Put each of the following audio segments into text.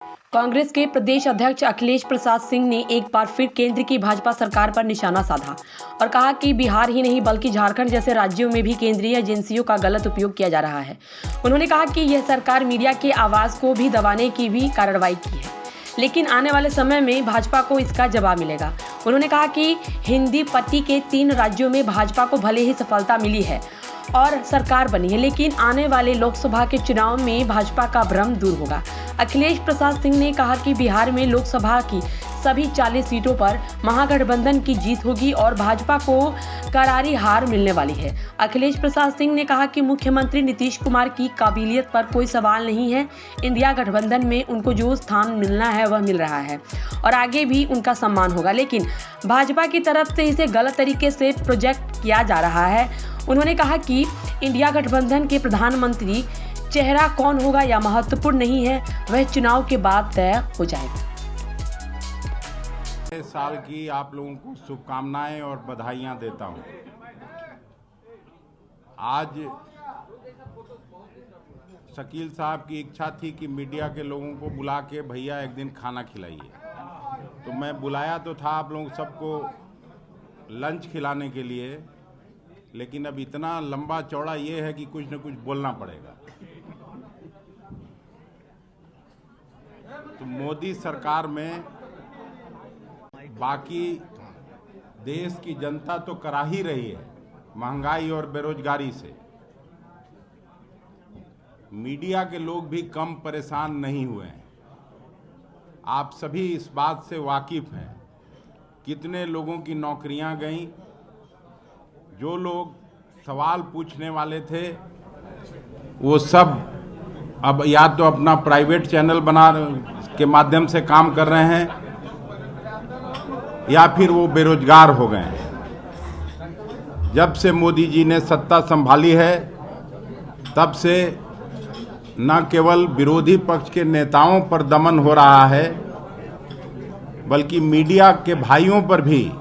कांग्रेस के प्रदेश अध्यक्ष अखिलेश प्रसाद सिंह ने एक बार फिर केंद्र की भाजपा सरकार पर निशाना साधा और कहा कि बिहार ही नहीं बल्कि झारखंड जैसे राज्यों में भी केंद्रीय एजेंसियों का गलत उपयोग किया जा रहा है। उन्होंने कहा कि यह सरकार मीडिया के आवाज़ को भी दबाने की भी कार्रवाई की है, लेकिन आने वाले समय में भाजपा को इसका जवाब मिलेगा। उन्होंने कहा कि हिंदी पट्टी के 3 राज्यों में भाजपा को भले ही सफलता मिली है और सरकार बनी है, लेकिन आने वाले लोकसभा के चुनाव में भाजपा का भ्रम दूर होगा। अखिलेश प्रसाद सिंह ने कहा कि बिहार में लोकसभा की सभी 40 सीटों पर महागठबंधन की जीत होगी और भाजपा को करारी हार मिलने वाली है। अखिलेश प्रसाद सिंह ने कहा कि मुख्यमंत्री नीतीश कुमार की काबिलियत पर कोई सवाल नहीं है। इंडिया गठबंधन में उनको जो स्थान मिलना है वह मिल रहा है और आगे भी उनका सम्मान होगा, लेकिन भाजपा की तरफ से इसे गलत तरीके से प्रोजेक्ट किया जा रहा है। उन्होंने कहा कि इंडिया गठबंधन के प्रधानमंत्री चेहरा कौन होगा या महत्वपूर्ण नहीं है, वह चुनाव के बाद तय हो जाएगा। नए साल की आप लोगों को शुभकामनाएं और बधाइयां देता हूं। आज शकील साहब की इच्छा थी कि मीडिया के लोगों को बुला के भैया एक दिन खाना खिलाइए, तो मैं बुलाया तो था आप लोगों सबको लंच खिलाने के लिए, लेकिन अब इतना लंबा चौड़ा ये है कि कुछ न कुछ बोलना पड़ेगा। तो मोदी सरकार में बाकी देश की जनता तो करा ही रही है महंगाई और बेरोजगारी से, मीडिया के लोग भी कम परेशान नहीं हुए हैं। आप सभी इस बात से वाकिफ हैं कितने लोगों की नौकरियां गईं। जो लोग सवाल पूछने वाले थे वो सब अब या तो अपना प्राइवेट चैनल बना के माध्यम से काम कर रहे हैं या फिर वो बेरोजगार हो गए हैं। जब से मोदी जी ने सत्ता संभाली है तब से न केवल विरोधी पक्ष के नेताओं पर दमन हो रहा है, बल्कि मीडिया के भाइयों पर भी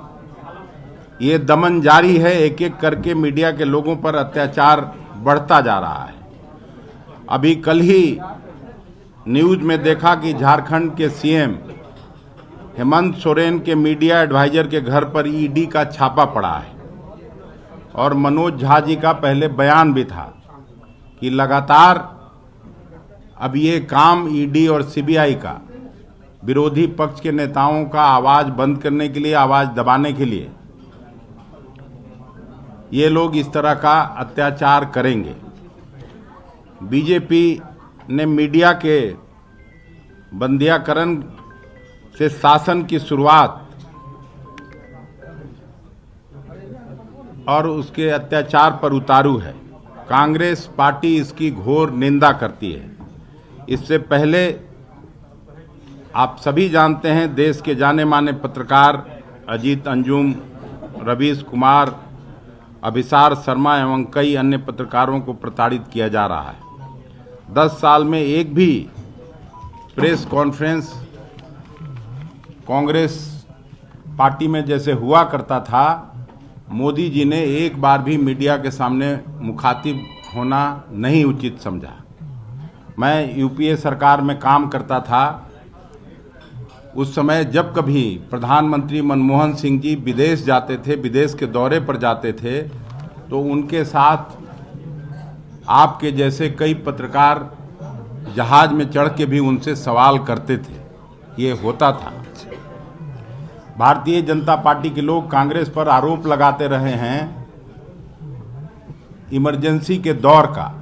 ये दमन जारी है। एक एक करके मीडिया के लोगों पर अत्याचार बढ़ता जा रहा है। अभी कल ही न्यूज में देखा कि झारखंड के सीएम हेमंत सोरेन के मीडिया एडवाइजर के घर पर ईडी का छापा पड़ा है और मनोज झा जी का पहले बयान भी था कि लगातार अब ये काम ईडी और सीबीआई का विरोधी पक्ष के नेताओं का आवाज बंद करने के लिए, आवाज दबाने के लिए ये लोग इस तरह का अत्याचार करेंगे। बीजेपी ने मीडिया के बंदियाकरण से शासन की शुरुआत और उसके अत्याचार पर उतारू है। कांग्रेस पार्टी इसकी घोर निंदा करती है। इससे पहले आप सभी जानते हैं देश के जाने माने पत्रकार अजीत अंजुम, रवीश कुमार, अभिसार शर्मा एवं कई अन्य पत्रकारों को प्रताड़ित किया जा रहा है। 10 साल में एक भी प्रेस कॉन्फ्रेंस कांग्रेस पार्टी में जैसे हुआ करता था, मोदी जी ने एक बार भी मीडिया के सामने मुखातिब होना नहीं उचित समझा। मैं यूपीए सरकार में काम करता था, उस समय जब कभी प्रधानमंत्री मनमोहन सिंह जी विदेश जाते थे, विदेश के दौरे पर जाते थे, तो उनके साथ आपके जैसे कई पत्रकार जहाज में चढ़ के भी उनसे सवाल करते थे। ये होता था। भारतीय जनता पार्टी के लोग कांग्रेस पर आरोप लगाते रहे हैं इमरजेंसी के दौर का,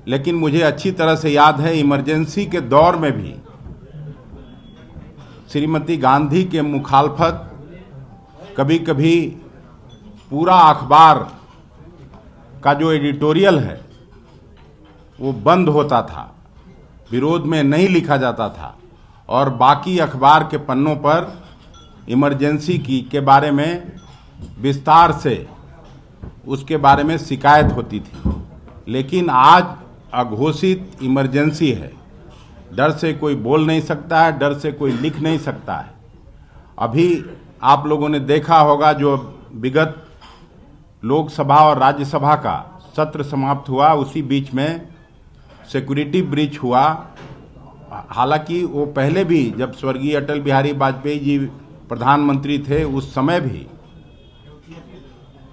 लेकिन मुझे अच्छी तरह से याद है इमरजेंसी के दौर में भी श्रीमती गांधी के मुखालफत कभी कभी पूरा अखबार का जो एडिटोरियल है वो बंद होता था, विरोध में नहीं लिखा जाता था और बाकी अखबार के पन्नों पर इमरजेंसी के बारे में विस्तार से उसके बारे में शिकायत होती थी। लेकिन आज अघोषित इमरजेंसी है, डर से कोई बोल नहीं सकता है, डर से कोई लिख नहीं सकता है। अभी आप लोगों ने देखा होगा जो विगत लोकसभा और राज्यसभा का सत्र समाप्त हुआ, उसी बीच में सिक्योरिटी ब्रीच हुआ हालांकि वो पहले भी जब स्वर्गीय अटल बिहारी वाजपेयी जी प्रधानमंत्री थे उस समय भी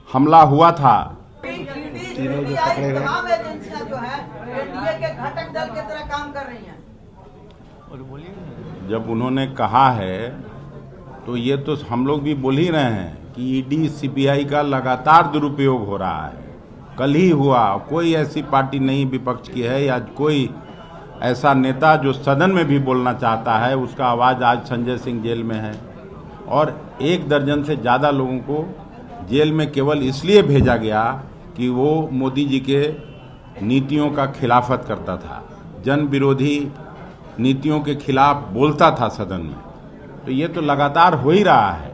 हमला हुआ था। तीनों जो पकड़े गए तमाम एजेंसियां जो है एनडीए के घटक दल की तरह काम कर रही हैं। जब उन्होंने कहा है तो ये तो हम लोग भी बोल ही रहे हैं कि ईडी सीबीआई का लगातार दुरुपयोग हो रहा है। कल ही हुआ, कोई ऐसी पार्टी नहीं विपक्ष की है या कोई ऐसा नेता जो सदन में भी बोलना चाहता है, उसका आवाज़ आज संजय सिंह जेल में है और 1 दर्जन से ज़्यादा लोगों को जेल में केवल इसलिए भेजा गया कि वो मोदी जी के नीतियों का खिलाफत करता था, जन विरोधी नीतियों के खिलाफ बोलता था सदन में। तो ये तो लगातार हो ही रहा है।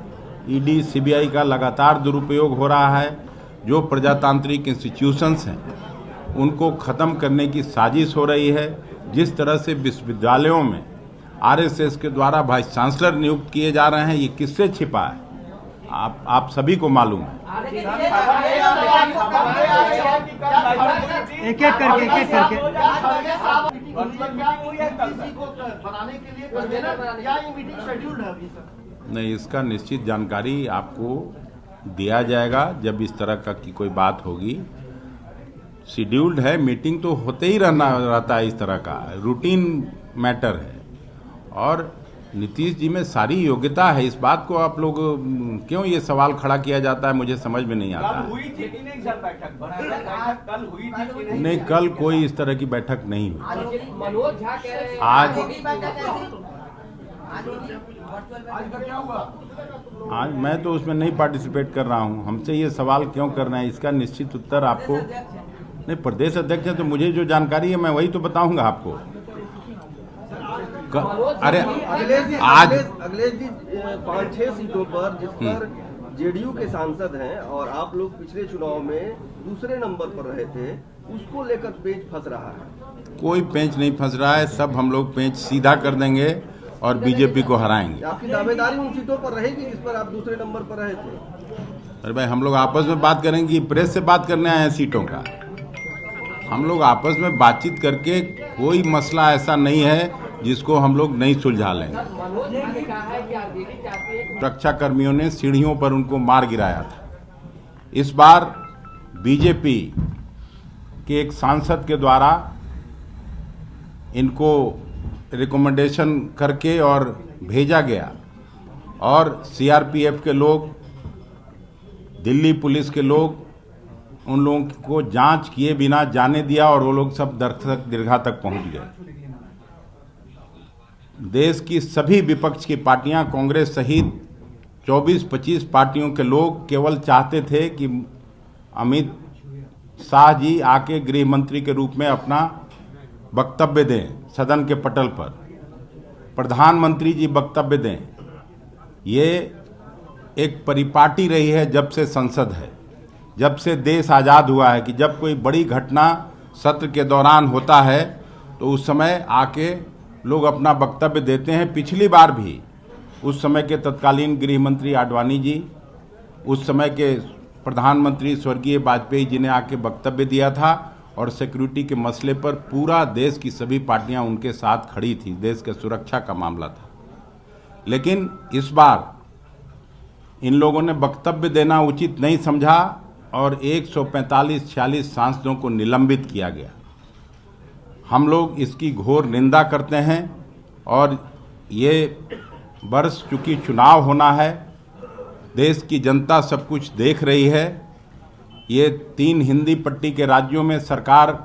ईडी सीबीआई का लगातार दुरुपयोग हो रहा है। जो प्रजातांत्रिक इंस्टीट्यूशंस हैं उनको ख़त्म करने की साजिश हो रही है। जिस तरह से विश्वविद्यालयों में आरएसएस के द्वारा वाइस चांसलर नियुक्त किए जा रहे हैं, ये किससे छिपा है आप सभी को मालूम है। एक एक करके नहीं, इसका निश्चित जानकारी आपको दिया जाएगा जब इस तरह का की कोई बात होगी। शेड्यूल्ड है, मीटिंग तो होते ही रहता है, इस तरह का रूटीन मैटर है और नीतीश जी में सारी योग्यता है। इस बात को आप लोग क्यों ये सवाल खड़ा किया जाता है, मुझे समझ में नहीं आता है। हुई थी कि नहीं सर बैठक? कल हुई थी कि नहीं? नहीं, कल कोई इस तरह की बैठक नहीं हुई। मनोज झा कह रहे हैं आज मैं तो उसमें नहीं पार्टिसिपेट कर रहा हूं। हमसे ये सवाल क्यों कर रहे हैं, इसका निश्चित उत्तर आपको नहीं। प्रदेश अध्यक्ष है तो मुझे जो जानकारी है मैं वही तो बताऊंगा आपको। अरे आज अगले 5-6 सीटों पर जिस पर जेडीयू के सांसद हैं और आप लोग पिछले चुनाव में दूसरे नंबर पर रहे थे, उसको लेकर पेंच फंस रहा है। कोई पेंच नहीं फंस रहा है, सब हम लोग पेंच सीधा कर देंगे और बीजेपी को हराएंगे। आपकी दावेदारी उन सीटों पर रहेगी जिस पर आप दूसरे नंबर पर रहे थे। अरे भाई, हम लोग आपस में बात करेंगे, प्रेस से बात करने आए हैं सीटों का। हम लोग आपस में बातचीत करके कोई मसला ऐसा नहीं है जिसको हम लोग नहीं सुलझा लेंगे। सुरक्षा कर्मियों ने सीढ़ियों पर उनको मार गिराया था। इस बार बीजेपी के एक सांसद के द्वारा इनको रिकमेंडेशन करके और भेजा गया और सीआरपीएफ के लोग, दिल्ली पुलिस के लोग उन लोगों को जांच किए बिना जाने दिया और वो लोग सब दीर्घा तक पहुंच गए। देश की सभी विपक्ष की पार्टियां, कांग्रेस सहित 24-25 पार्टियों के लोग केवल चाहते थे कि अमित शाह जी आके गृह मंत्री के रूप में अपना वक्तव्य दें सदन के पटल पर, प्रधानमंत्री जी वक्तव्य दें। ये एक परिपाटी रही है जब से संसद है, जब से देश आज़ाद हुआ है कि जब कोई बड़ी घटना सत्र के दौरान होता है तो उस समय आके लोग अपना वक्तव्य देते हैं। पिछली बार भी उस समय के तत्कालीन गृह मंत्री आडवाणी जी, उस समय के प्रधानमंत्री स्वर्गीय वाजपेयी जी ने आके वक्तव्य दिया था और सिक्योरिटी के मसले पर पूरा देश की सभी पार्टियां उनके साथ खड़ी थी। देश के सुरक्षा का मामला था। लेकिन इस बार इन लोगों ने वक्तव्य देना उचित नहीं समझा और 145-46 सांसदों को निलंबित किया गया। हम लोग इसकी घोर निंदा करते हैं और ये वर्ष चूंकि चुनाव होना है, देश की जनता सब कुछ देख रही है। ये 3 हिंदी पट्टी के राज्यों में सरकार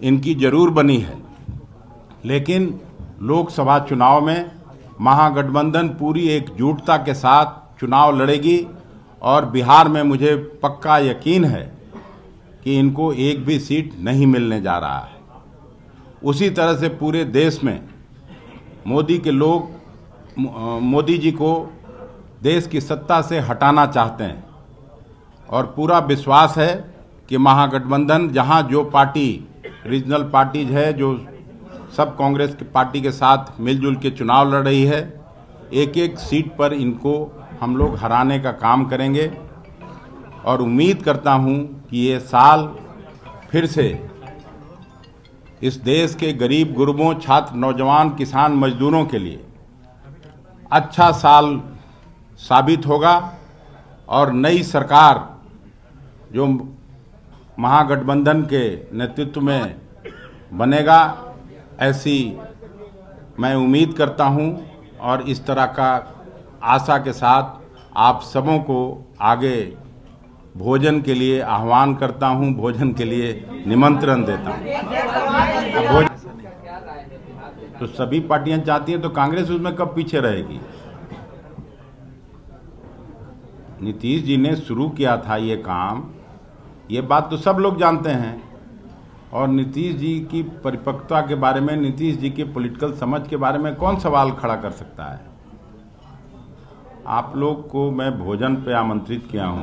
इनकी जरूर बनी है, लेकिन लोकसभा चुनाव में महागठबंधन पूरी एकजुटता के साथ चुनाव लड़ेगी और बिहार में मुझे पक्का यकीन है कि इनको एक भी सीट नहीं मिलने जा रहा है। उसी तरह से पूरे देश में मोदी के लोग मोदी जी को देश की सत्ता से हटाना चाहते हैं और पूरा विश्वास है कि महागठबंधन जहां जो पार्टी रीजनल पार्टीज है जो सब कांग्रेस की पार्टी के साथ मिलजुल के चुनाव लड़ रही है, एक एक सीट पर इनको हम लोग हराने का काम करेंगे और उम्मीद करता हूं कि ये साल फिर से इस देश के गरीब गुरबों, छात्र, नौजवान, किसान, मजदूरों के लिए अच्छा साल साबित होगा और नई सरकार जो महागठबंधन के नेतृत्व में बनेगा, ऐसी मैं उम्मीद करता हूं और इस तरह का आशा के साथ आप सबों को आगे भोजन के लिए आह्वान करता हूं, भोजन के लिए निमंत्रण देता हूं। तो सभी पार्टियां चाहती हैं तो कांग्रेस उसमें कब पीछे रहेगी? नीतीश जी ने शुरू किया था ये काम, ये बात तो सब लोग जानते हैं। और नीतीश जी की परिपक्वता के बारे में, नीतीश जी की पॉलिटिकल समझ के बारे में कौन सवाल खड़ा कर सकता है? आप लोग को मैं भोजन पे आमंत्रित किया हूं,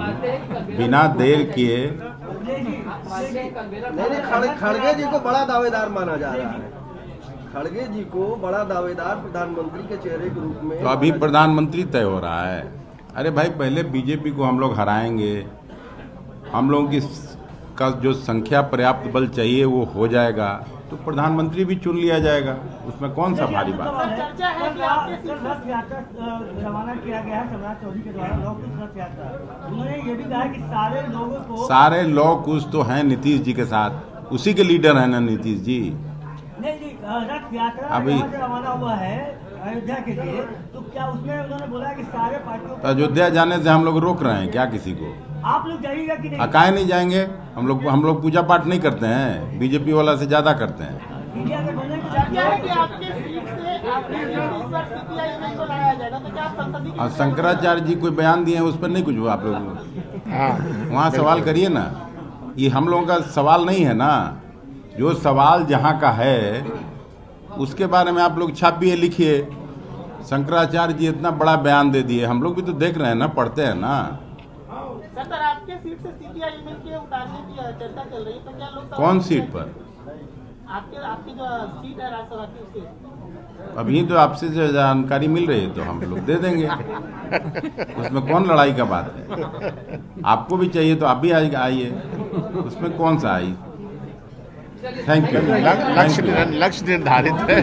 बिना देर किए। नहीं, खड़गे जी को बड़ा दावेदार माना जा रहा है। खड़गे जी को बड़ा दावेदार प्रधानमंत्री के चेहरे के रूप में। तो अभी प्रधानमंत्री तय हो रहा है। अरे भाई, पहले बीजेपी को हम लोग हराएंगे, हम लोगों की का जो संख्या पर्याप्त बल चाहिए वो हो जाएगा, तो प्रधानमंत्री भी चुन लिया जाएगा। उसमें कौन सा भारी बात है? चर्चा है कि आपके रथ यात्रा रवाना किया गया है सम्राट चौधरी के द्वारा, लौह कुश रथ यात्रा। उन्होंने ये भी कहा है कि सारे लोगों को, सारे लौह कुश तो हैं नीतीश जी के साथ, उसी के लीडर हैं ना नीतीश जी। नहीं जी, रथ यात्रा अभी रवाना हुआ है अयोध्या के लिए, तो क्या उसमें उन्होंने बोला कि सारे पार्टियों को अयोध्या जाने से हम लोग रोक रहे हैं क्या किसी को? आप लोग जाइएगा कि नहीं? काहे नहीं जाएंगे? हम लोग पूजा पाठ नहीं करते हैं, बीजेपी वाला से ज्यादा करते हैं। इंडिया के बनने की चर्चा है कि आपके सीट से आपके सीट से इस बार सीपीआई को लाया जाएगा, तो क्या आप संसदीय और शंकराचार्य जी कोई बयान दिए हैं, उस पर नहीं कुछ आप लोग वहाँ सवाल करिए ना। ये हम लोगों का सवाल नहीं है ना। जो सवाल जहाँ का है उसके बारे में आप लोग छापिए, लिखिए। शंकराचार्य जी इतना बड़ा बयान दे दिए, हम लोग भी तो देख रहे हैं ना, पढ़ते हैं ना। सर, आपके सीट से सीपीआई के उतारने की चर्चा चल रही है, तो क्या लोग कौन सीट पर? आपकी जो सीट है राज्यसभा की, उसकी अभी तो आपसे जो जानकारी मिल रही है तो हम लोग दे देंगे। उसमें कौन लड़ाई का बात है? आपको भी चाहिए तो आप भी आइए, उसमें कौन सा आई? Thank you. लक्ष्य निर्धारित है।